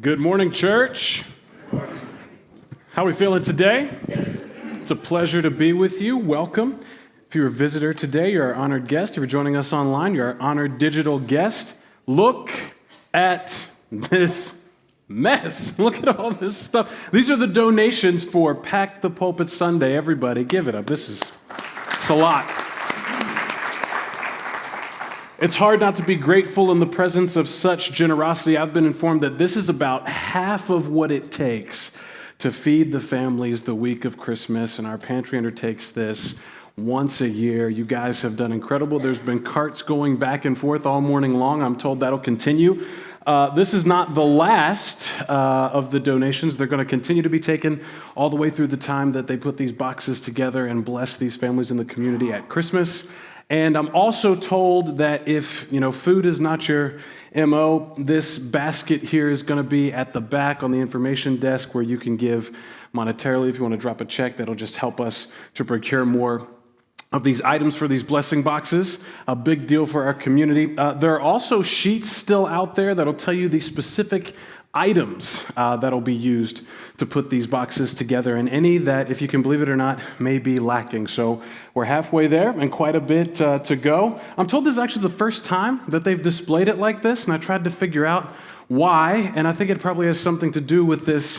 Good morning, church. How are we feeling today? It's a pleasure to be with you. Welcome. If you're a visitor today, you're our honored guest. If you're joining us online, you're our honored digital guest. Look at this mess. Look at all this stuff. These are the donations for Pack the Pulpit Sunday. Everybody, give it up. It's a lot. It's hard not to be grateful in the presence of such generosity. I've been informed that this is about half of what it takes to feed the families the week of Christmas, and our pantry undertakes this once a year. You guys have done incredible. There's been carts going back and forth all morning long. I'm told that'll continue. This is not the last of the donations. They're going to continue to be taken all the way through the time that they put these boxes together and bless these families in the community at Christmas. And I'm also told that if, food is not your MO, this basket here is going to be at the back on the information desk where you can give monetarily if you want to drop a check. That'll just help us to procure more of these items for these blessing boxes. A big deal for our community. There are also sheets still out there that'll tell you the specific items that'll be used to put these boxes together, and any that, if you can believe it or not, may be lacking. So we're halfway there and quite a bit to go. I'm told this is actually the first time that they've displayed it like this, and I tried to figure out why, and I think it probably has something to do with this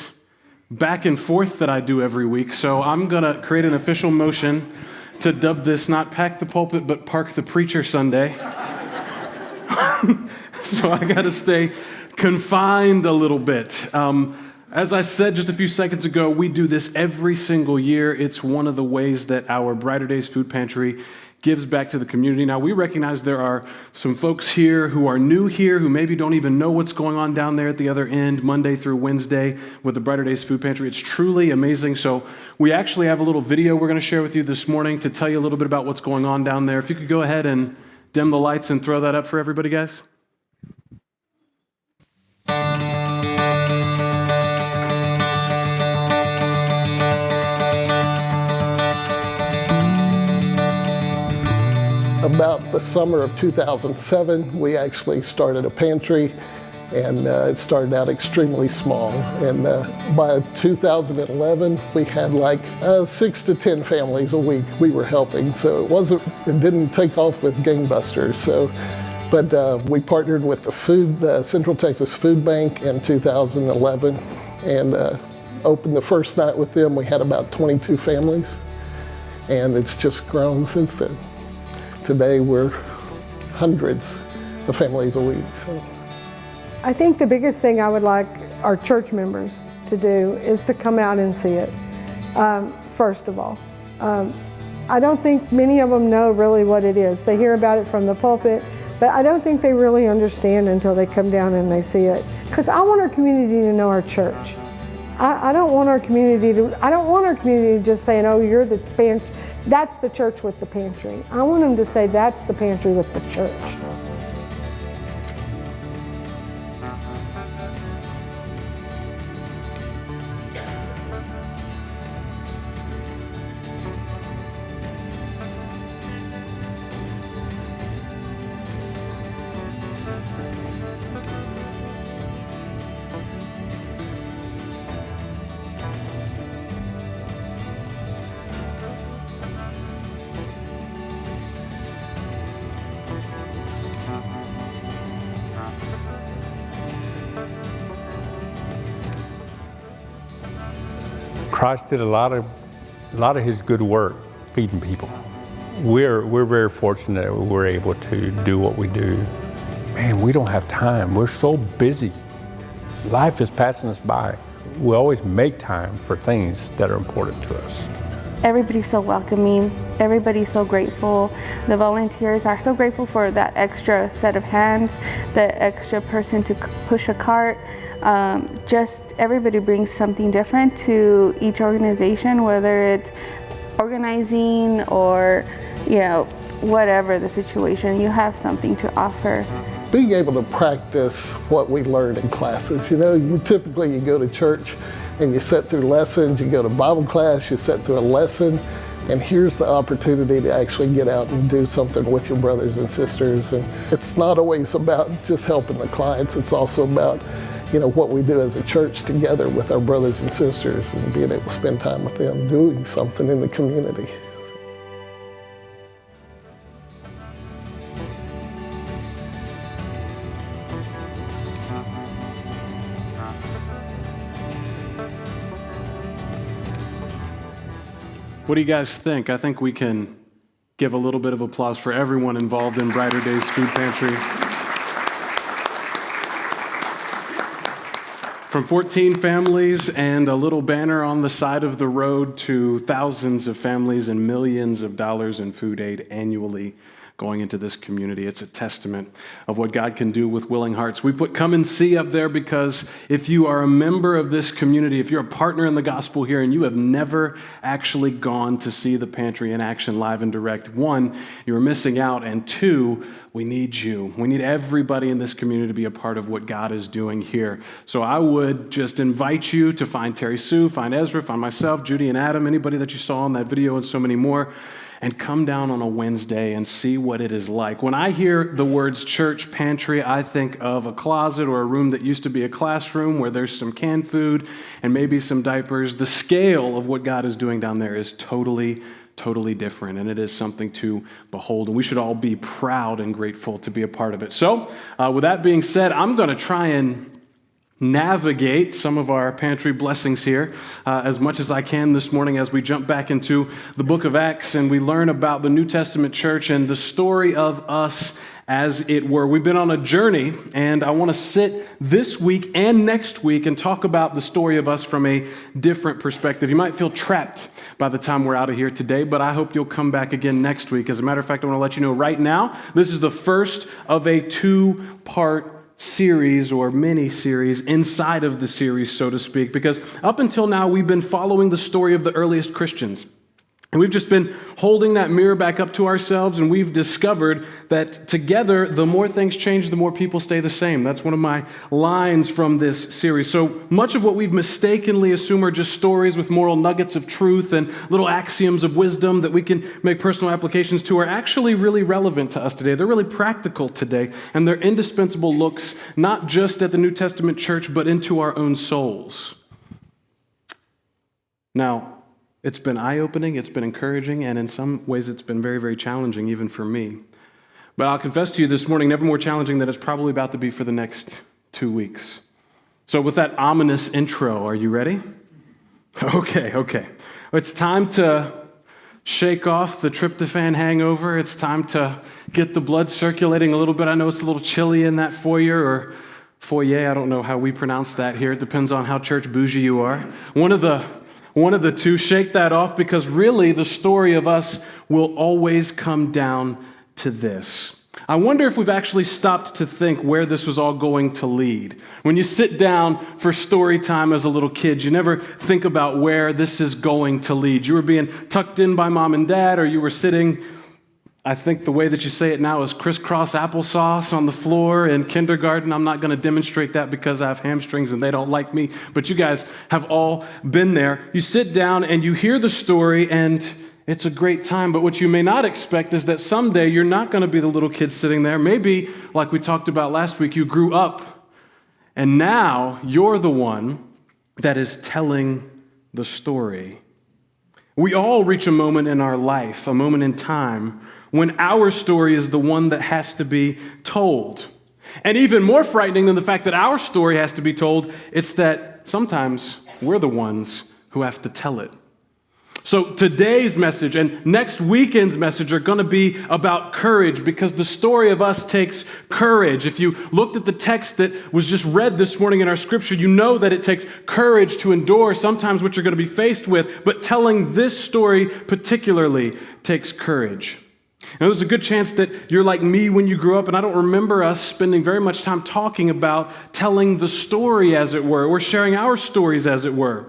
back and forth that I do every week. So I'm going to create an official motion to dub this not Pack the Pulpit, but Park the Preacher Sunday. So I got to stay confined a little bit. As I said just a few seconds ago, we do this every single year. It's one of the ways that our Brighter Days Food Pantry gives back to the community. Now, we recognize there are some folks here who are new here, who maybe don't even know what's going on down there at the other end, Monday through Wednesday with the Brighter Days Food Pantry. It's truly amazing. So we actually have a little video we're going to share with you this morning to tell you a little bit about what's going on down there. If you could go ahead and dim the lights and throw that up for everybody, guys. About the summer of 2007, we actually started a pantry, and it started out extremely small. And by 2011, we had like 6 to 10 families a week we were helping. So it didn't take off with gangbusters. But we partnered with the Central Texas Food Bank in 2011, and opened the first night with them. We had about 22 families, and it's just grown since then. Today, we're hundreds of families a week. So, I think the biggest thing I would like our church members to do is to come out and see it, first of all. I don't think many of them know really what it is. They hear about it from the pulpit, but I don't think they really understand until they come down and they see it. Because I want our community to know our church. I don't want our community to just saying, oh, you're the pantry. That's the church with the pantry. I want them to say that's the pantry with the church. Christ did a lot of his good work feeding people. We're very fortunate that we're able to do what we do. Man, we don't have time. We're so busy. Life is passing us by. We always make time for things that are important to us. Everybody's so welcoming. Everybody's so grateful. The volunteers are so grateful for that extra set of hands, the extra person to push a cart. Just everybody brings something different to each organization, whether it's organizing or, whatever the situation, you have something to offer. being able to practice what we learned in classes. Typically you go to church and you sit through lessons, you go to Bible class, you sit through a lesson, and here's the opportunity to actually get out and do something with your brothers and sisters. And it's not always about just helping the clients, it's also about what we do as a church together with our brothers and sisters and being able to spend time with them doing something in the community. What do you guys think? I think we can give a little bit of applause for everyone involved in Brighter Days Food Pantry. From 14 families and a little banner on the side of the road to thousands of families and millions of dollars in food aid annually going into this community. It's a testament of what God can do with willing hearts. We put Come and See up there because if you are a member of this community, if you're a partner in the gospel here and you have never actually gone to see the pantry in action live and direct, one, you're missing out, and two, we need you. We need everybody in this community to be a part of what God is doing here. So I would just invite you to find Terry Sue, find Ezra, find myself, Judy and Adam, anybody that you saw in that video and so many more, and come down on a Wednesday and see what it is like. When I hear the words church pantry, I think of a closet or a room that used to be a classroom where there's some canned food and maybe some diapers. The scale of what God is doing down there is totally different, and it is something to behold, and we should all be proud and grateful to be a part of it. So, with that being said, I'm going to try and navigate some of our pantry blessings here as much as I can this morning as we jump back into the book of Acts and we learn about the New Testament church and the story of us as it were. We've been on a journey, and I want to sit this week and next week and talk about the story of us from a different perspective. You might feel trapped by the time we're out of here today, but I hope you'll come back again next week. As a matter of fact, I want to let you know right now, this is the first of a two-part series or mini-series inside of the series, so to speak, because up until now, we've been following the story of the earliest Christians. And we've just been holding that mirror back up to ourselves, and we've discovered that together, the more things change, the more people stay the same. That's one of my lines from this series. So much of what we've mistakenly assumed are just stories with moral nuggets of truth and little axioms of wisdom that we can make personal applications to are actually really relevant to us today. They're really practical today, and they're indispensable looks not just at the New Testament church, but into our own souls. Now, it's been eye-opening, it's been encouraging, and in some ways it's been very, very challenging even for me. But I'll confess to you this morning, never more challenging than it's probably about to be for the next 2 weeks. So with that ominous intro, are you ready? Okay. It's time to shake off the tryptophan hangover. It's time to get the blood circulating a little bit. I know it's a little chilly in that foyer or foyer. I don't know how we pronounce that here. It depends on how church bougie you are. One of the two, shake that off, because really the story of us will always come down to this. I wonder if we've actually stopped to think where this was all going to lead. When you sit down for story time as a little kid, you never think about where this is going to lead. You were being tucked in by mom and dad, or you were sitting, I think the way that you say it now is crisscross applesauce on the floor in kindergarten. I'm not going to demonstrate that because I have hamstrings and they don't like me, but you guys have all been there. You sit down and you hear the story and it's a great time, but what you may not expect is that someday you're not going to be the little kid sitting there. Maybe, like we talked about last week, you grew up and now you're the one that is telling the story. We all reach a moment in our life, a moment in time, when our story is the one that has to be told. And even more frightening than the fact that our story has to be told, it's that sometimes we're the ones who have to tell it. So today's message and next weekend's message are going to be about courage, because the story of us takes courage. If you looked at the text that was just read this morning in our scripture, you know that it takes courage to endure sometimes what you're going to be faced with, but telling this story particularly takes courage. Now, there's a good chance that you're like me when you grew up, and I don't remember us spending very much time talking about telling the story, as it were, or sharing our stories, as it were.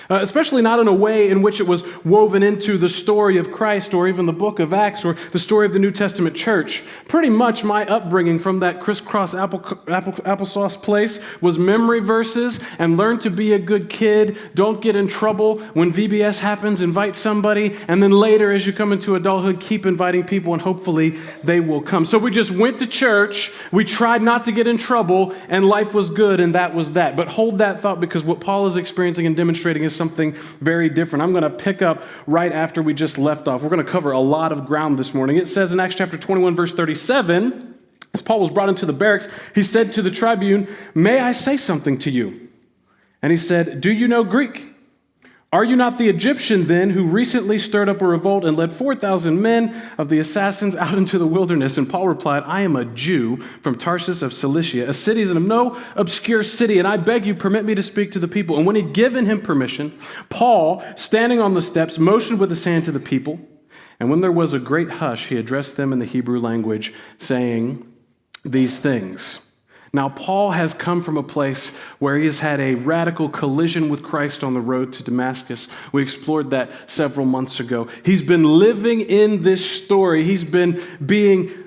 Especially not in a way in which it was woven into the story of Christ or even the book of Acts or the story of the New Testament church. Pretty much my upbringing from that crisscross applesauce place was memory verses and learn to be a good kid, don't get in trouble. When VBS happens, invite somebody, and then later as you come into adulthood, keep inviting people and hopefully they will come. So we just went to church, we tried not to get in trouble, and life was good, and that was that. But hold that thought, because what Paul is experiencing and demonstrating is something very different. I'm going to pick up right after we just left off. We're going to cover a lot of ground this morning. It says in Acts chapter 21, verse 37, as Paul was brought into the barracks, he said to the tribune, "May I say something to you?" And he said, "Do you know Greek? Are you not the Egyptian then who recently stirred up a revolt and led 4,000 men of the assassins out into the wilderness?" And Paul replied, "I am a Jew from Tarsus of Cilicia, a citizen of no obscure city, and I beg you, permit me to speak to the people." And when he'd given him permission, Paul, standing on the steps, motioned with his hand to the people. And when there was a great hush, he addressed them in the Hebrew language, saying these things. Now, Paul has come from a place where he has had a radical collision with Christ on the road to Damascus. We explored that several months ago. He's been living in this story. He's been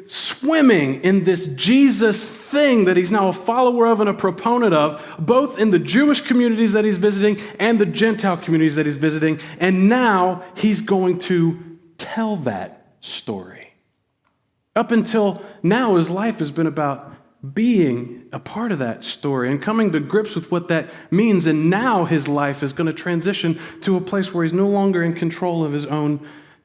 swimming in this Jesus thing that he's now a follower of and a proponent of, both in the Jewish communities that he's visiting and the Gentile communities that he's visiting. And now he's going to tell that story. Up until now, his life has been about being a part of that story and coming to grips with what that means. And now his life is going to transition to a place where he's no longer in control of his own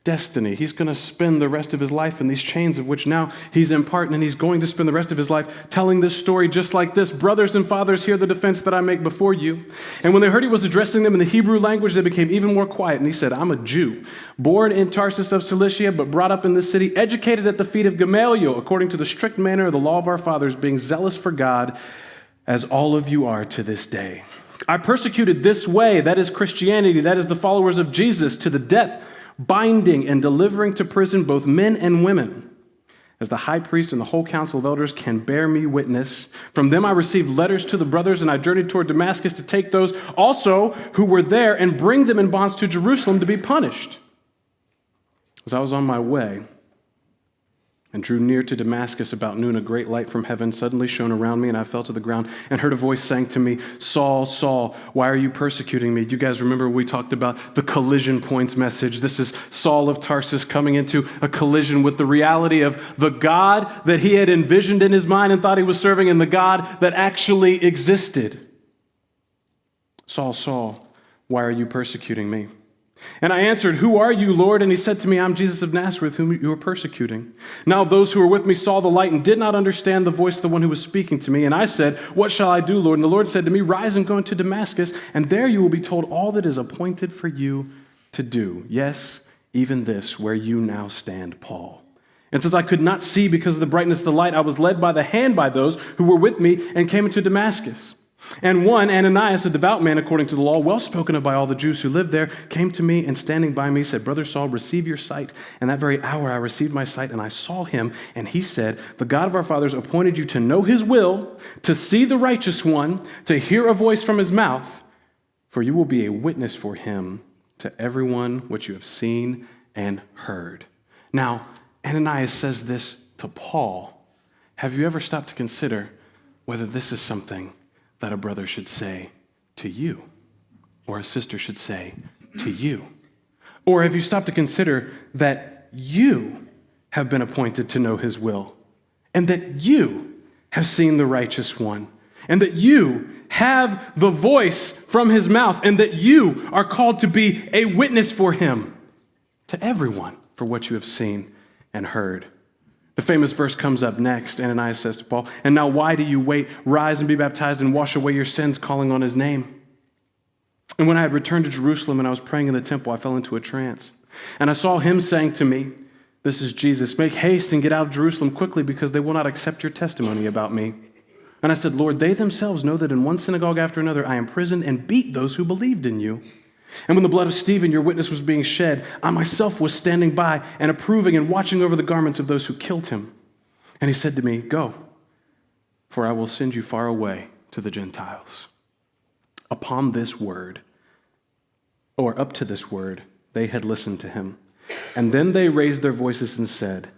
destiny. He's going to spend the rest of his life in these chains of which now he's in part, and he's going to spend the rest of his life telling this story just like this. "Brothers and fathers, hear the defense that I make before you." And when they heard he was addressing them in the Hebrew language, they became even more quiet. And he said, "I'm a Jew, born in Tarsus of Cilicia, but brought up in this city, educated at the feet of Gamaliel, according to the strict manner of the law of our fathers, being zealous for God, as all of you are to this day. I persecuted this way," that is Christianity, that is the followers of Jesus, "to the death, binding and delivering to prison both men and women, as the high priest and the whole council of elders can bear me witness. From them I received letters to the brothers, and I journeyed toward Damascus to take those also who were there and bring them in bonds to Jerusalem to be punished. As I was on my way and drew near to Damascus about noon, a great light from heaven suddenly shone around me, and I fell to the ground and heard a voice saying to me, 'Saul, Saul, why are you persecuting me?'" You guys remember we talked about the collision points message. This is Saul of Tarsus coming into a collision with the reality of the God that he had envisioned in his mind and thought he was serving, and the God that actually existed. "Saul, Saul, why are you persecuting me?' And I answered, 'Who are you, Lord?' And he said to me, 'I'm Jesus of Nazareth, whom you are persecuting.' Now those who were with me saw the light and did not understand the voice of the one who was speaking to me. And I said, 'What shall I do, Lord?' And the Lord said to me, 'Rise and go into Damascus, and there you will be told all that is appointed for you to do. Yes, even this, where you now stand, Paul.' And since I could not see because of the brightness of the light, I was led by the hand by those who were with me and came into Damascus. And one, Ananias, a devout man according to the law, well spoken of by all the Jews who lived there, came to me and standing by me said, 'Brother Saul, receive your sight.' And that very hour I received my sight, and I saw him. And he said, 'The God of our fathers appointed you to know his will, to see the righteous one, to hear a voice from his mouth. For you will be a witness for him to everyone what you have seen and heard.'" Now, Ananias says this to Paul. Have you ever stopped to consider whether this is something that a brother should say to you, or a sister should say to you? Or have you stopped to consider that you have been appointed to know his will, and that you have seen the righteous one, and that you have the voice from his mouth, and that you are called to be a witness for him to everyone for what you have seen and heard? The famous verse comes up next. Ananias says to Paul, "And now why do you wait? Rise and be baptized and wash away your sins, calling on his name." And when I had returned to Jerusalem and I was praying in the temple, I fell into a trance. And I saw him saying to me, "This is Jesus, make haste and get out of Jerusalem quickly, because they will not accept your testimony about me." And I said, "Lord, they themselves know that in one synagogue after another I imprisoned and beat those who believed in you. And when the blood of Stephen, your witness, was being shed, I myself was standing by and approving and watching over the garments of those who killed him." And he said to me, "Go, for I will send you far away to the Gentiles." Upon this word, or up to this word, they had listened to him. And then they raised their voices and said,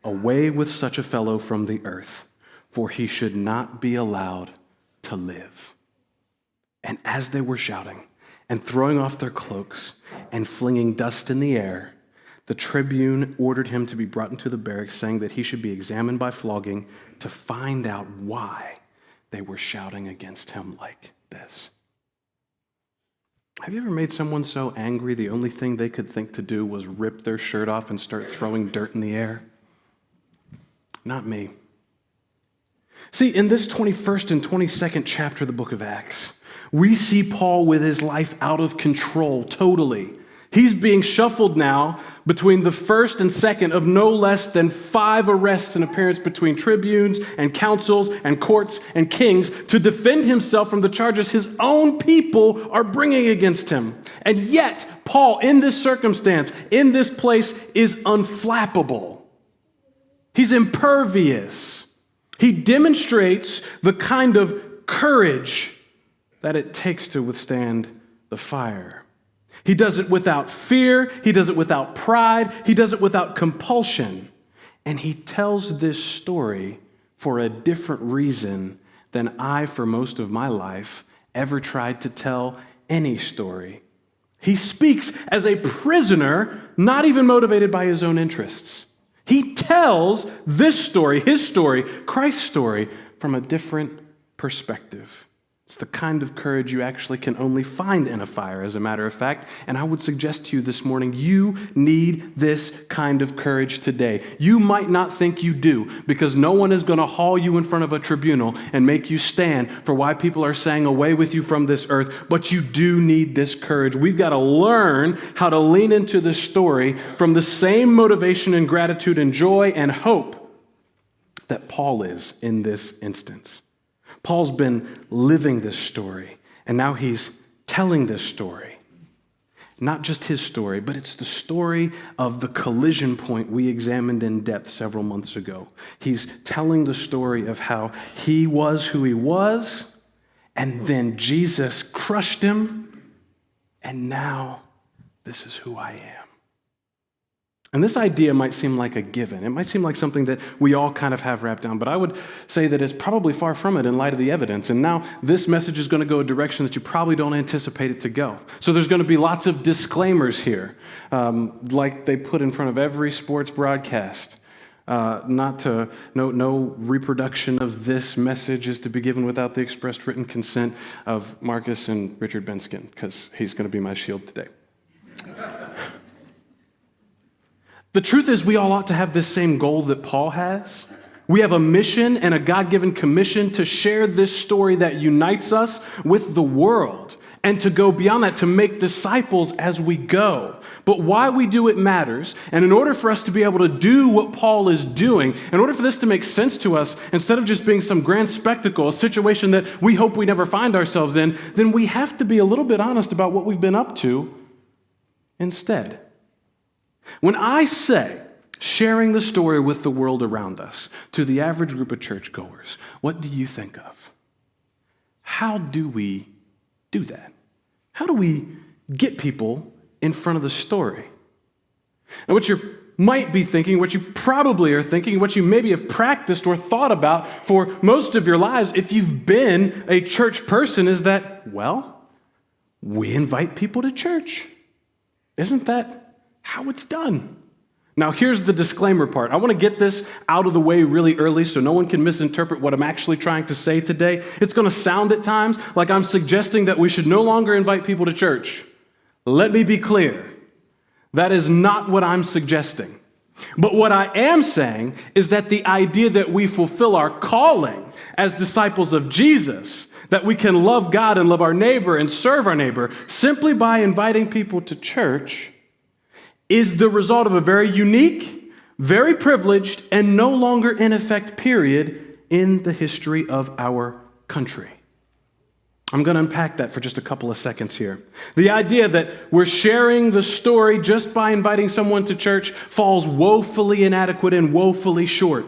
"Away with such a fellow from the earth, for he should not be allowed to live." And as they were shouting and throwing off their cloaks and flinging dust in the air, the tribune ordered him to be brought into the barracks, saying that he should be examined by flogging to find out why they were shouting against him like this. Have you ever made someone so angry the only thing they could think to do was rip their shirt off and start throwing dirt in the air? Not me. See, in this 21st and 22nd chapter of the book of Acts, we see Paul with his life out of control totally. He's being shuffled now between the first and second of no less than 5 arrests and appearances between tribunes and councils and courts and kings to defend himself from the charges his own people are bringing against him. And yet, Paul, in this circumstance, in this place, is unflappable. He's impervious. He demonstrates the kind of courage that it takes to withstand the fire. He does it without fear. He does it without pride. He does it without compulsion. And he tells this story for a different reason than I, for most of my life, ever tried to tell any story. He speaks as a prisoner, not even motivated by his own interests. He tells this story, his story, Christ's story, from a different perspective. It's the kind of courage you actually can only find in a fire, as a matter of fact. And I would suggest to you this morning, you need this kind of courage today. You might not think you do, because no one is going to haul you in front of a tribunal and make you stand for why people are saying away with you from this earth, but you do need this courage. We've got to learn how to lean into this story from the same motivation and gratitude and joy and hope that Paul is in this instance. Paul's been living this story, and now he's telling this story. Not just his story, but it's the story of the collision point we examined in depth several months ago. He's telling the story of how he was who he was, and then Jesus crushed him, and now this is who I am. And this idea might seem like a given. It might seem like something that we all kind of have wrapped down, but I would say that it's probably far from it in light of the evidence. And now this message is going to go a direction that you probably don't anticipate it to go. So there's going to be lots of disclaimers here, like they put in front of every sports broadcast. No reproduction of this message is to be given without the expressed written consent of Marcus and Richard Benskin, because he's going to be my shield today. The truth is, we all ought to have this same goal that Paul has. We have a mission and a God-given commission to share this story that unites us with the world and to go beyond that, to make disciples as we go. But why we do it matters. And in order for us to be able to do what Paul is doing, in order for this to make sense to us, instead of just being some grand spectacle, a situation that we hope we never find ourselves in, then we have to be a little bit honest about what we've been up to instead. When I say sharing the story with the world around us to the average group of churchgoers, what do you think of? How do we do that? How do we get people in front of the story? And what you might be thinking, what you probably are thinking, what you maybe have practiced or thought about for most of your lives, if you've been a church person, is that, well, we invite people to church. Isn't that how it's done? Now, here's the disclaimer part. I want to get this out of the way really early so no one can misinterpret what I'm actually trying to say today. It's going to sound at times like I'm suggesting that we should no longer invite people to church. Let me be clear. That is not what I'm suggesting. But what I am saying is that the idea that we fulfill our calling as disciples of Jesus, that we can love God and love our neighbor and serve our neighbor simply by inviting people to church, is the result of a very unique, very privileged, and no longer in effect period in the history of our country. I'm going to unpack that for just a couple of seconds here. The idea that we're sharing the story just by inviting someone to church falls woefully inadequate and woefully short.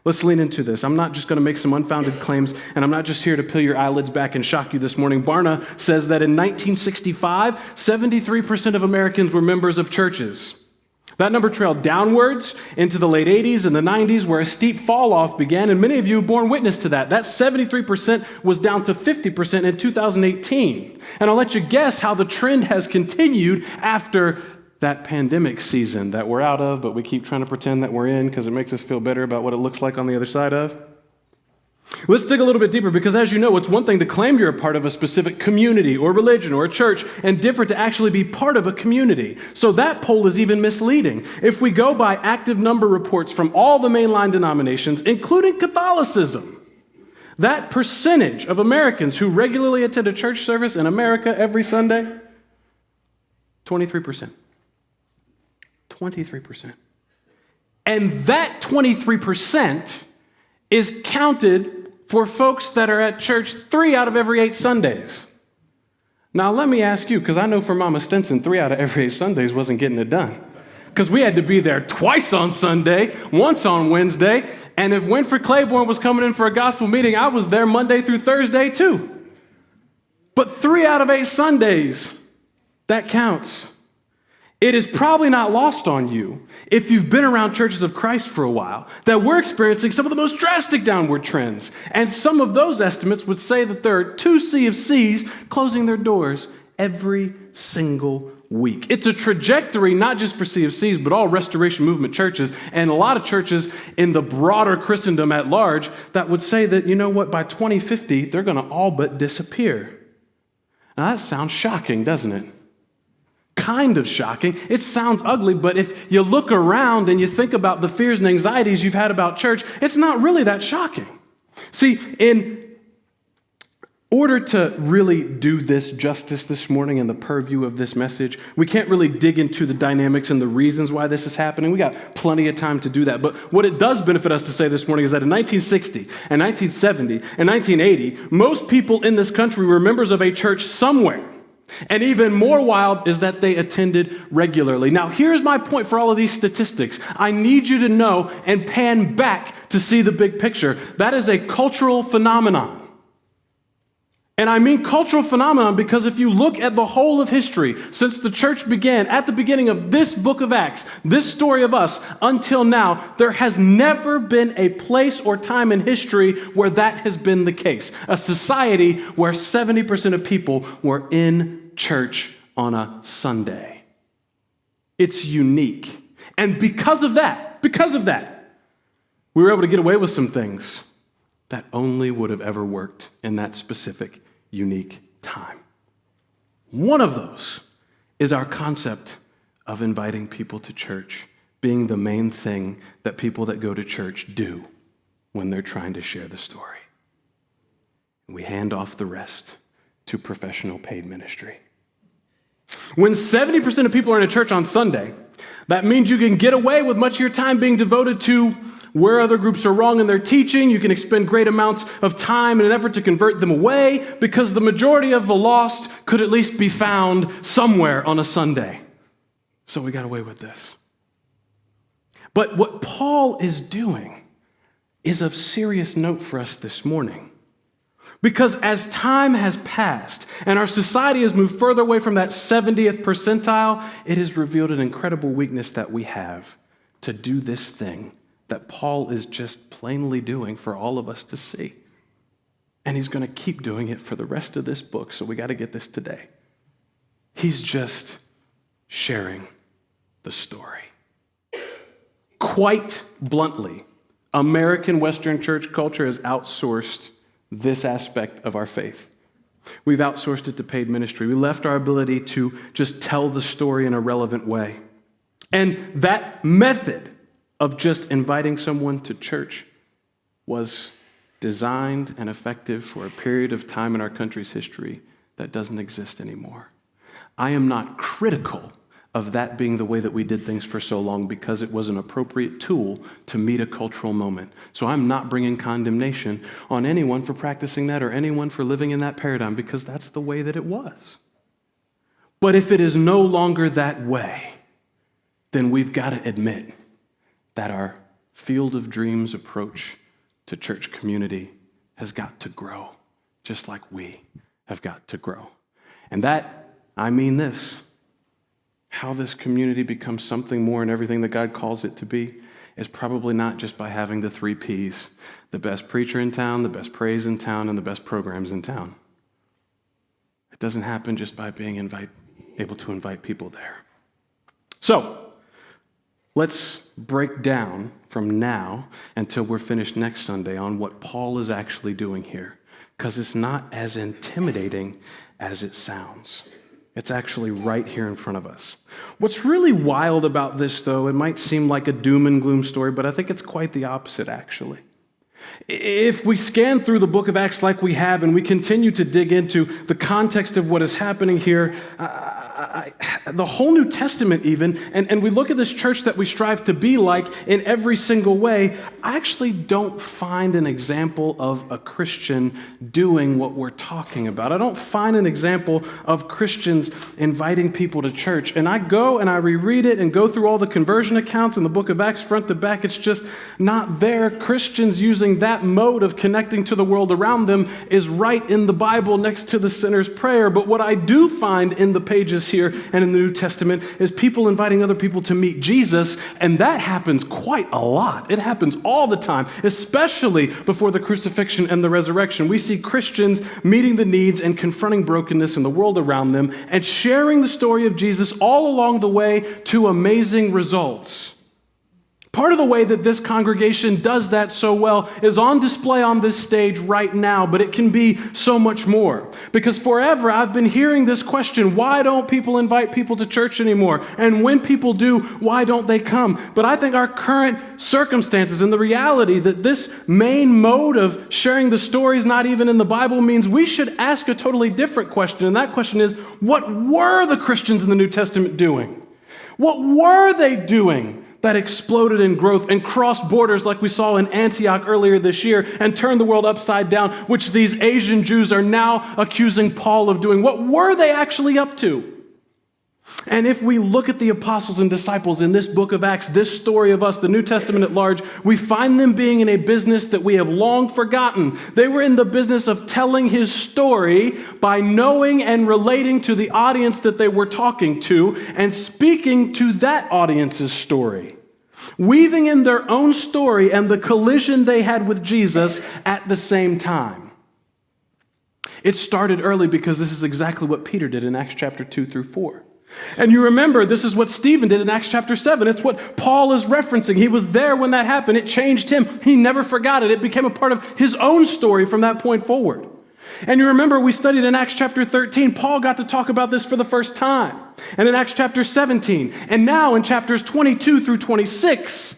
Let's lean into this. I'm not just going to make some unfounded claims, and I'm not just here to peel your eyelids back and shock you this morning. Barna says that in 1965, 73% of Americans were members of churches. That number trailed downwards into the late 80s and the 90s, where a steep fall-off began, and many of you borne witness to that. That 73% was down to 50% in 2018. And I'll let you guess how the trend has continued after that pandemic season that we're out of, but we keep trying to pretend that we're in because it makes us feel better about what it looks like on the other side of. Let's dig a little bit deeper, because as you know, it's one thing to claim you're a part of a specific community or religion or a church, and different to actually be part of a community. So that poll is even misleading. If we go by active number reports from all the mainline denominations, including Catholicism, that percentage of Americans who regularly attend a church service in America every Sunday, 23%. 23%. And that 23% is counted for folks that are at church 3 out of every 8 Sundays. Now, let me ask you, because I know for Mama Stenson, 3 out of every 8 Sundays wasn't getting it done. Because we had to be there twice on Sunday, once on Wednesday, and if Winfred Claiborne was coming in for a gospel meeting, I was there Monday through Thursday too. But 3 out of 8 Sundays, that counts. It is probably not lost on you, if you've been around churches of Christ for a while, that we're experiencing some of the most drastic downward trends. And some of those estimates would say that there are 2 CFCs closing their doors every single week. It's a trajectory not just for CFCs, but all Restoration Movement churches, and a lot of churches in the broader Christendom at large that would say that, you know what, by 2050, they're going to all but disappear. Now that sounds shocking, doesn't it? Kind of shocking. It sounds ugly, but if you look around and you think about the fears and anxieties you've had about church, it's not really that shocking. See, in order to really do this justice this morning in the purview of this message, we can't really dig into the dynamics and the reasons why this is happening. We got plenty of time to do that. But what it does benefit us to say this morning is that in 1960 and 1970 and 1980, most people in this country were members of a church somewhere. And even more wild is that they attended regularly. Now, here's my point for all of these statistics. I need you to know and pan back to see the big picture. That is a cultural phenomenon. And I mean cultural phenomenon because if you look at the whole of history, since the church began, at the beginning of this book of Acts, this story of us, until now, there has never been a place or time in history where that has been the case. A society where 70% of people were in church on a Sunday. It's unique. And because of that, we were able to get away with some things that only would have ever worked in that specific, unique time. One of those is our concept of inviting people to church being the main thing that people that go to church do when they're trying to share the story. We hand off the rest to professional paid ministry. When 70% of people are in a church on Sunday, that means you can get away with much of your time being devoted to where other groups are wrong in their teaching. You can expend great amounts of time in an effort to convert them away because the majority of the lost could at least be found somewhere on a Sunday. So we got away with this. But what Paul is doing is of serious note for us this morning. Because as time has passed and our society has moved further away from that 70th percentile, it has revealed an incredible weakness that we have to do this thing that Paul is just plainly doing for all of us to see. And he's going to keep doing it for the rest of this book, so we got to get this today. He's just sharing the story. Quite bluntly, American Western church culture has outsourced this aspect of our faith. We've outsourced it to paid ministry. We left our ability to just tell the story in a relevant way. And that method of just inviting someone to church was designed and effective for a period of time in our country's history that doesn't exist anymore. I am not critical of that being the way that we did things for so long because it was an appropriate tool to meet a cultural moment. So I'm not bringing condemnation on anyone for practicing that or anyone for living in that paradigm because that's the way that it was. But if it is no longer that way, then we've got to admit that our Field of Dreams approach to church community has got to grow, just like we have got to grow. And that, I mean this, how this community becomes something more and everything that God calls it to be is probably not just by having the 3 Ps, the best preacher in town, the best praise in town, and the best programs in town. It doesn't happen just by being able to invite people there. So, let's break down from now until we're finished next Sunday on what Paul is actually doing here, because it's not as intimidating as it sounds. It's actually right here in front of us. What's really wild about this, though, it might seem like a doom and gloom story, but I think it's quite the opposite, actually. If we scan through the book of Acts like we have and we continue to dig into the context of what is happening here, the whole New Testament even, and we look at this church that we strive to be like in every single way, I actually don't find an example of a Christian doing what we're talking about. I don't find an example of Christians inviting people to church. And I go and I reread it and go through all the conversion accounts in the book of Acts front to back. It's just not there. Christians using that mode of connecting to the world around them is right in the Bible next to the sinner's prayer. But what I do find in the pages here and in the New Testament is people inviting other people to meet Jesus, and that happens quite a lot. It happens all the time, especially before the crucifixion and the resurrection. We see Christians meeting the needs and confronting brokenness in the world around them and sharing the story of Jesus all along the way to amazing results. Part of the way that this congregation does that so well is on display on this stage right now, but it can be so much more. Because forever I've been hearing this question, why don't people invite people to church anymore? And when people do, why don't they come? But I think our current circumstances and the reality that this main mode of sharing the story is not even in the Bible means we should ask a totally different question. And that question is, what were the Christians in the New Testament doing? What were they doing that exploded in growth and crossed borders like we saw in Antioch earlier this year and turned the world upside down, which these Asian Jews are now accusing Paul of doing? What were they actually up to? And if we look at the apostles and disciples in this book of Acts, this story of us, the New Testament at large, we find them being in a business that we have long forgotten. They were in the business of telling his story by knowing and relating to the audience that they were talking to and speaking to that audience's story, weaving in their own story and the collision they had with Jesus at the same time. It started early because this is exactly what Peter did in Acts chapter 2 through 4. And you remember, this is what Stephen did in Acts chapter 7. It's what Paul is referencing. He was there when that happened. It changed him. He never forgot it. It became a part of his own story from that point forward. And you remember, we studied in Acts chapter 13. Paul got to talk about this for the first time. And in Acts chapter 17. And now in chapters 22 through 26,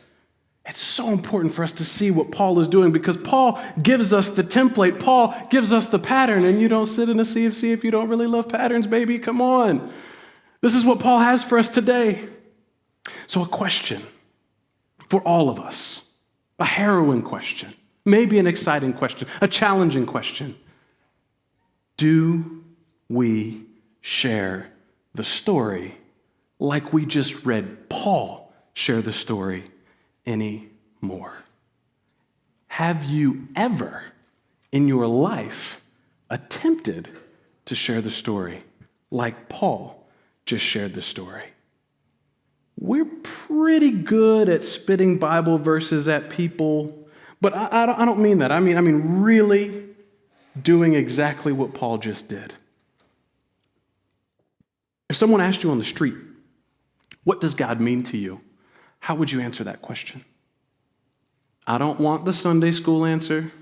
it's so important for us to see what Paul is doing because Paul gives us the template. Paul gives us the pattern. And you don't sit in a CFC if you don't really love patterns, baby. Come on. This is what Paul has for us today. So a question for all of us, a harrowing question, maybe an exciting question, a challenging question. Do we share the story like we just read Paul share the story anymore? Have you ever in your life attempted to share the story like Paul just shared the story? We're pretty good at spitting Bible verses at people, but I don't mean that. I mean really doing exactly what Paul just did. If someone asked you on the street, what does God mean to you? How would you answer that question? I don't want the Sunday school answer.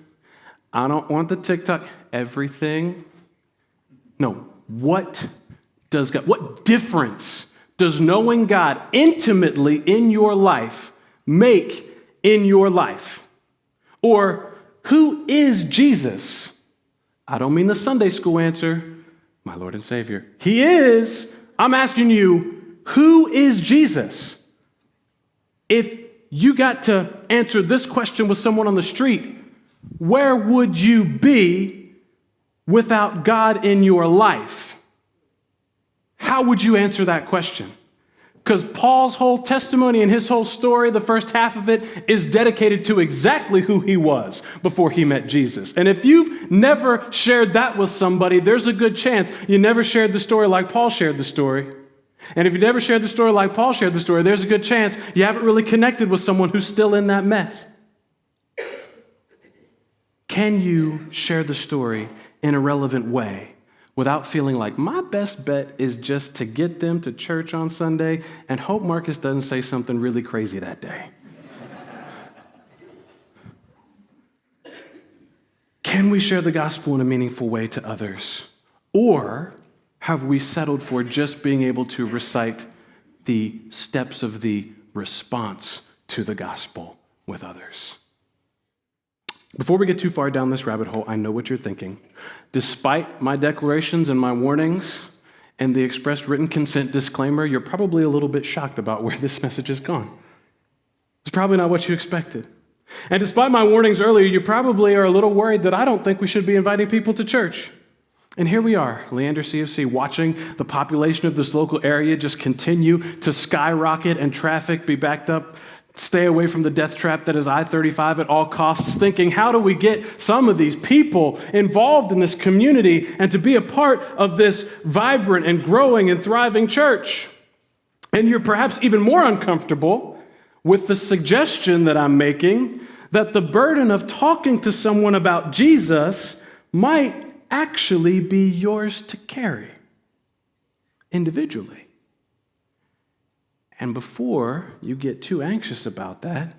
I don't want the TikTok. Everything. No, what difference does knowing God intimately in your life make in your life? Or who is Jesus? I don't mean the Sunday school answer, my Lord and Savior. He is. I'm asking you, who is Jesus? If you got to answer this question with someone on the street, where would you be without God in your life? How would you answer that question? Because Paul's whole testimony and his whole story, the first half of it, is dedicated to exactly who he was before he met Jesus. And if you've never shared that with somebody, there's a good chance you never shared the story like Paul shared the story. And if you never shared the story like Paul shared the story, there's a good chance you haven't really connected with someone who's still in that mess. Can you share the story in a relevant way without feeling like my best bet is just to get them to church on Sunday and hope Marcus doesn't say something really crazy that day? Can we share the gospel in a meaningful way to others? Or have we settled for just being able to recite the steps of the response to the gospel with others? Before we get too far down this rabbit hole, I know what you're thinking. Despite my declarations and my warnings and the expressed written consent disclaimer, you're probably a little bit shocked about where this message has gone. It's probably not what you expected. And despite my warnings earlier, you probably are a little worried that I don't think we should be inviting people to church. And here we are, Leander CFC, watching the population of this local area just continue to skyrocket and traffic be backed up. Stay away from the death trap that is I-35 at all costs, thinking, how do we get some of these people involved in this community and to be a part of this vibrant and growing and thriving church? And you're perhaps even more uncomfortable with the suggestion that I'm making that the burden of talking to someone about Jesus might actually be yours to carry individually. And before you get too anxious about that,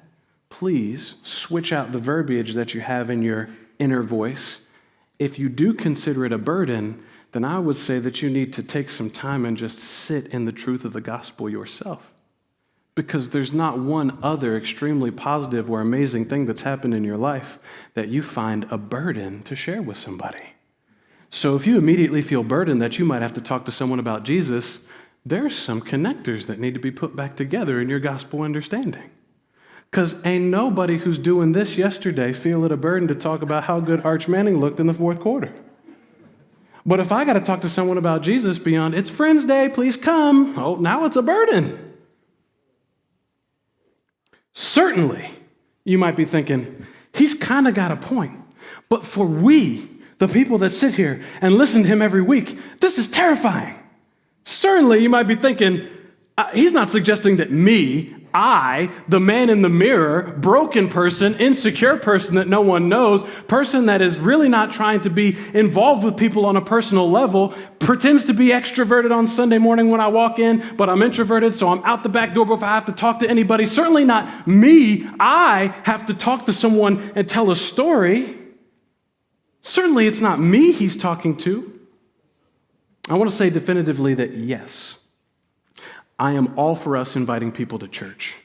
please switch out the verbiage that you have in your inner voice. If you do consider it a burden, then I would say that you need to take some time and just sit in the truth of the gospel yourself. Because there's not one other extremely positive or amazing thing that's happened in your life that you find a burden to share with somebody. So if you immediately feel burdened that you might have to talk to someone about Jesus, there's some connectors that need to be put back together in your gospel understanding. Because ain't nobody who's doing this yesterday feel it a burden to talk about how good Arch Manning looked in the fourth quarter. But if I got to talk to someone about Jesus beyond, it's Friends Day, please come, oh, now it's a burden. Certainly, you might be thinking, he's kind of got a point. But for we, the people that sit here and listen to him every week, this is terrifying. Certainly, you might be thinking, he's not suggesting that me, I, the man in the mirror, broken person, insecure person that no one knows, person that is really not trying to be involved with people on a personal level, pretends to be extroverted on Sunday morning when I walk in, but I'm introverted, so I'm out the back door before I have to talk to anybody. Certainly not me. I have to talk to someone and tell a story. Certainly it's not me he's talking to. I want to say definitively that yes, I am all for us inviting people to church.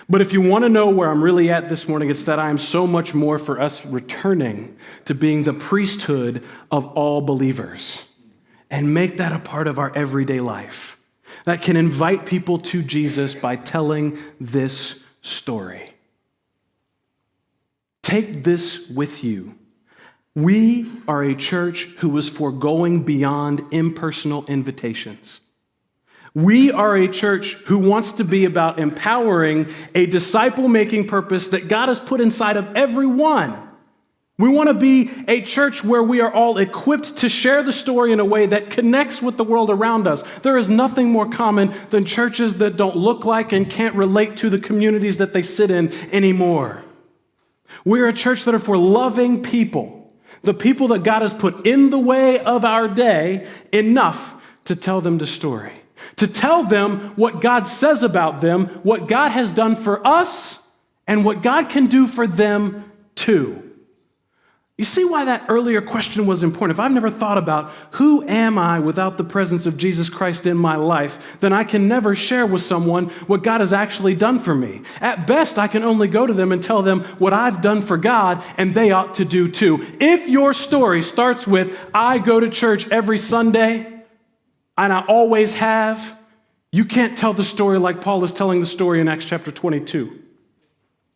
But if you want to know where I'm really at this morning, it's that I am so much more for us returning to being the priesthood of all believers and make that a part of our everyday life that can invite people to Jesus by telling this story. Take this with you. We are a church who is foregoing beyond impersonal invitations. We are a church who wants to be about empowering a disciple-making purpose that God has put inside of everyone. We want to be a church where we are all equipped to share the story in a way that connects with the world around us. There is nothing more common than churches that don't look like and can't relate to the communities that they sit in anymore. We're a church that are for loving people. The people that God has put in the way of our day enough to tell them the story, to tell them what God says about them, what God has done for us, and what God can do for them too. You see why that earlier question was important? If I've never thought about who am I without the presence of Jesus Christ in my life, then I can never share with someone what God has actually done for me. At best, I can only go to them and tell them what I've done for God, and they ought to do too. If your story starts with, I go to church every Sunday, and I always have, you can't tell the story like Paul is telling the story in Acts chapter 22.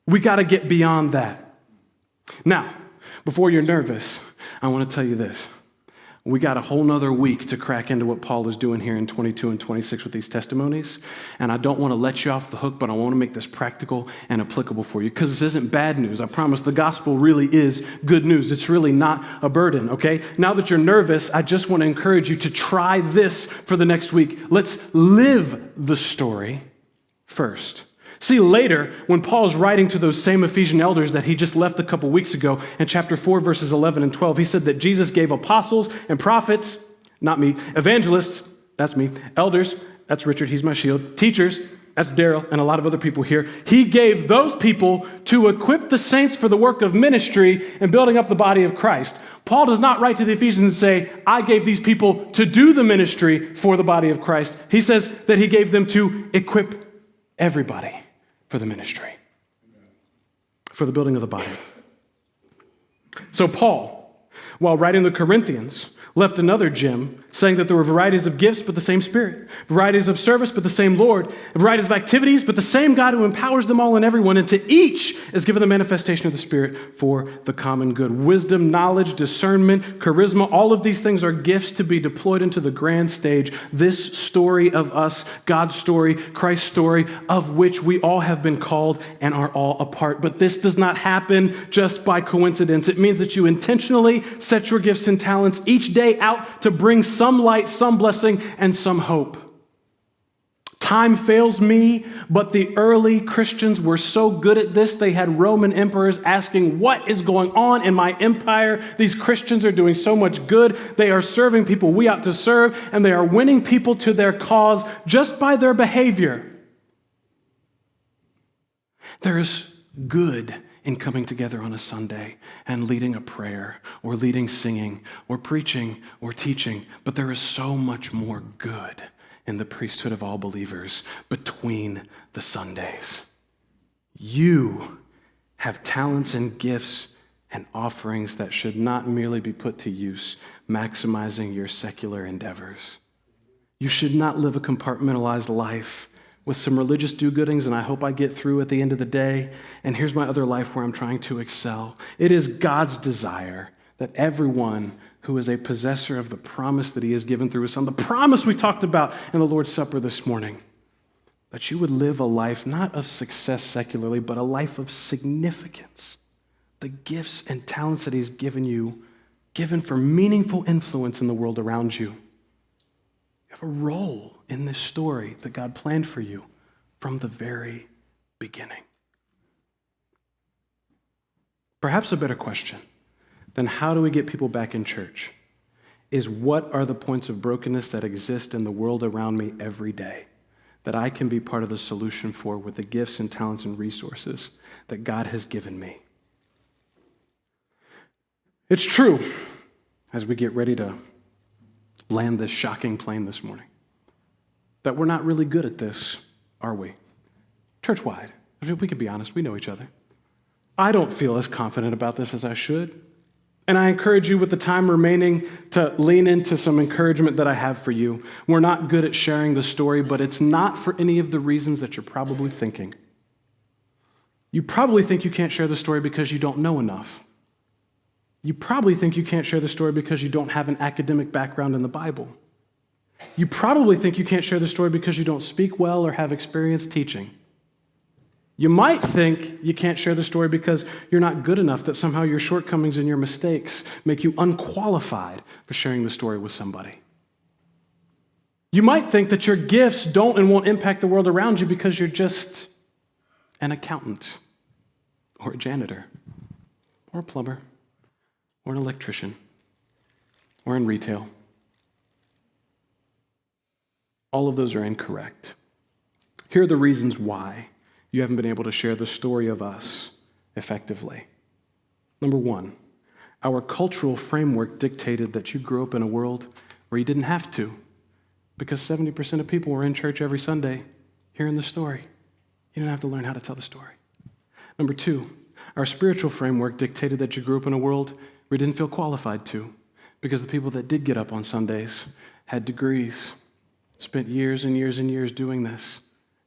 We got to get beyond that. Now, before you're nervous, I want to tell you this. We got a whole nother week to crack into what Paul is doing here in 22 and 26 with these testimonies. And I don't want to let you off the hook, but I want to make this practical and applicable for you, because this isn't bad news. I promise the gospel really is good news. It's really not a burden, okay? Now that you're nervous, I just want to encourage you to try this for the next week. Let's live the story first. See, later, when Paul's writing to those same Ephesian elders that he just left a couple weeks ago, in chapter 4, verses 11 and 12, he said that Jesus gave apostles and prophets, not me, evangelists, that's me, elders, that's Richard, he's my shield, teachers, that's Daryl, and a lot of other people here. He gave those people to equip the saints for the work of ministry and building up the body of Christ. Paul does not write to the Ephesians and say, I gave these people to do the ministry for the body of Christ. He says that he gave them to equip everybody for the ministry, for the building of the body. So Paul, while writing the Corinthians, left another gem saying that there were varieties of gifts but the same Spirit, varieties of service but the same Lord, varieties of activities but the same God who empowers them all and everyone, and to each is given the manifestation of the Spirit for the common good. Wisdom, knowledge, discernment, charisma, all of these things are gifts to be deployed into the grand stage, this story of us, God's story, Christ's story, of which we all have been called and are all a part. But this does not happen just by coincidence. It means that you intentionally set your gifts and talents each day out to bring some light, some blessing, and some hope. Time fails me, but the early Christians were so good at this, they had Roman emperors asking, what is going on in my empire? These Christians are doing so much good. They are serving people we ought to serve, and they are winning people to their cause just by their behavior. There is good in coming together on a Sunday and leading a prayer or leading singing or preaching or teaching, but there is so much more good in the priesthood of all believers between the Sundays. You have talents and gifts and offerings that should not merely be put to use, maximizing your secular endeavors. You should not live a compartmentalized life with some religious do-goodings, and I hope I get through at the end of the day, and here's my other life where I'm trying to excel. It is God's desire that everyone who is a possessor of the promise that he has given through his Son, the promise we talked about in the Lord's Supper this morning, that you would live a life not of success secularly, but a life of significance. The gifts and talents that he's given you, given for meaningful influence in the world around you. You have a role in this story that God planned for you from the very beginning. Perhaps a better question than how do we get people back in church is, what are the points of brokenness that exist in the world around me every day that I can be part of the solution for with the gifts and talents and resources that God has given me? It's true, as we get ready to land this shocking plane this morning, that we're not really good at this, are we? Church-wide. We can be honest, we know each other. I don't feel as confident about this as I should. And I encourage you with the time remaining to lean into some encouragement that I have for you. We're not good at sharing the story, but it's not for any of the reasons that you're probably thinking. You probably think you can't share the story because you don't know enough. You probably think you can't share the story because you don't have an academic background in the Bible. You probably think you can't share the story because you don't speak well or have experience teaching. You might think you can't share the story because you're not good enough, that somehow your shortcomings and your mistakes make you unqualified for sharing the story with somebody. You might think that your gifts don't and won't impact the world around you because you're just an accountant or a janitor or a plumber or an electrician or in retail. All of those are incorrect. Here are the reasons why you haven't been able to share the story of us effectively. Number one, our cultural framework dictated that you grew up in a world where you didn't have to, because 70% of people were in church every Sunday hearing the story. You didn't have to learn how to tell the story. Number two, our spiritual framework dictated that you grew up in a world where you didn't feel qualified to, because the people that did get up on Sundays had degrees, spent years and years and years doing this,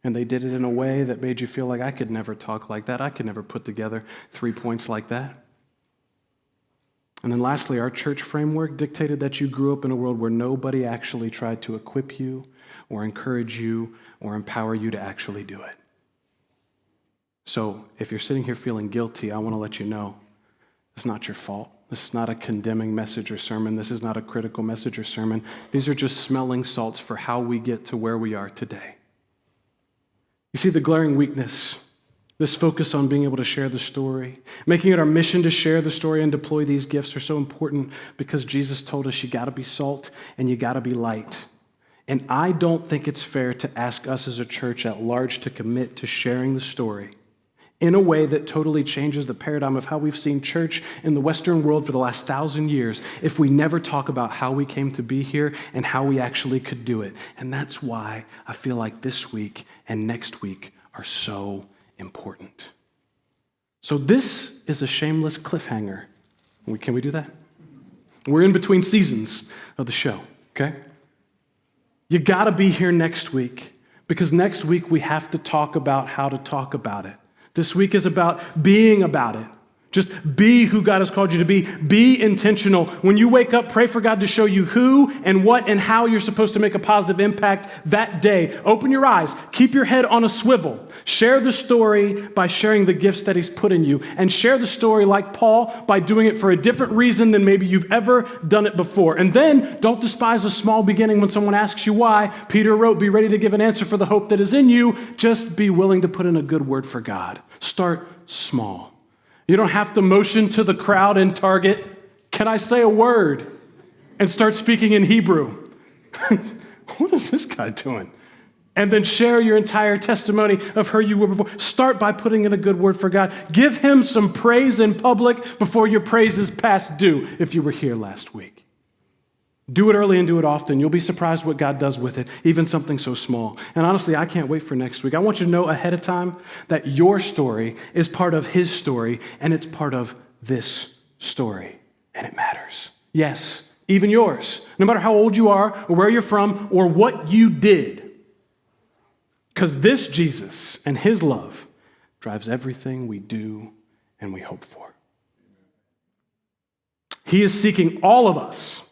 and they did it in a way that made you feel like, I could never talk like that. I could never put together 3 points like that. And then lastly, our church framework dictated that you grew up in a world where nobody actually tried to equip you or encourage you or empower you to actually do it. So if you're sitting here feeling guilty, I want to let you know it's not your fault. This is not a condemning message or sermon. This is not a critical message or sermon. These are just smelling salts for how we get to where we are today. You see the glaring weakness, this focus on being able to share the story, making it our mission to share the story and deploy these gifts are so important because Jesus told us you got to be salt and you got to be light. And I don't think it's fair to ask us as a church at large to commit to sharing the story in a way that totally changes the paradigm of how we've seen church in the Western world for the last 1,000 years if we never talk about how we came to be here and how we actually could do it. And that's why I feel like this week and next week are so important. So this is a shameless cliffhanger. Can we do that? We're in between seasons of the show, okay? You got to be here next week because next week we have to talk about how to talk about it. This week is about being about it. Just be who God has called you to be. Be intentional. When you wake up, pray for God to show you who and what and how you're supposed to make a positive impact that day. Open your eyes. Keep your head on a swivel. Share the story by sharing the gifts that He's put in you. And share the story like Paul by doing it for a different reason than maybe you've ever done it before. And then don't despise a small beginning when someone asks you why. Peter wrote, be ready to give an answer for the hope that is in you. Just be willing to put in a good word for God. Start small. You don't have to motion to the crowd in Target, can I say a word? And start speaking in Hebrew. What is this guy doing? And then share your entire testimony of who you were before. Start by putting in a good word for God. Give Him some praise in public before your praise is past due, if you were here last week. Do it early and do it often. You'll be surprised what God does with it, even something so small. And honestly, I can't wait for next week. I want you to know ahead of time that your story is part of His story, and it's part of this story, and it matters. Yes, even yours, no matter how old you are or where you're from or what you did. Because this Jesus and His love drives everything we do and we hope for. He is seeking all of us,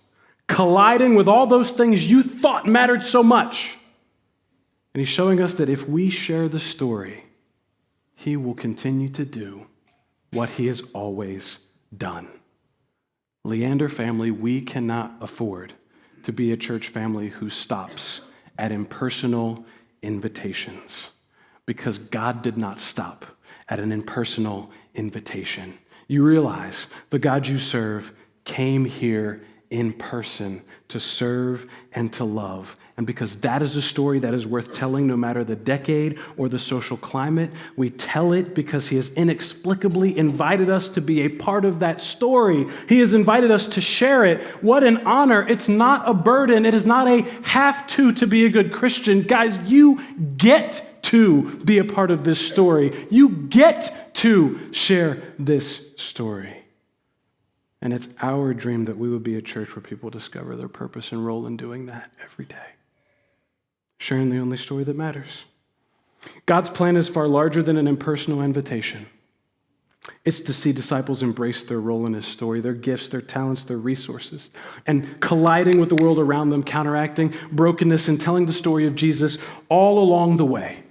colliding with all those things you thought mattered so much. And He's showing us that if we share the story, He will continue to do what He has always done. Leander family, we cannot afford to be a church family who stops at impersonal invitations because God did not stop at an impersonal invitation. You realize the God you serve came here in person to serve and to love. And because that is a story that is worth telling no matter the decade or the social climate, we tell it because He has inexplicably invited us to be a part of that story. He has invited us to share it. What an honor. It's not a burden. It is not a have to be a good Christian. Guys, you get to be a part of this story. You get to share this story. And it's our dream that we would be a church where people discover their purpose and role in doing that every day. Sharing the only story that matters. God's plan is far larger than an impersonal invitation. It's to see disciples embrace their role in His story, their gifts, their talents, their resources, and colliding with the world around them, counteracting brokenness and telling the story of Jesus all along the way.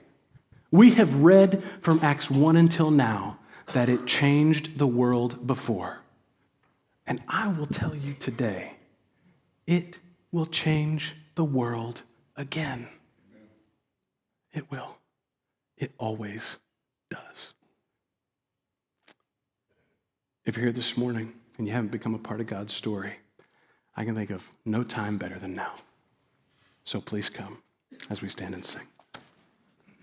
We have read from Acts 1 until now that it changed the world before. And I will tell you today, it will change the world again. It will. It always does. If you're here this morning and you haven't become a part of God's story, I can think of no time better than now. So please come as we stand and sing.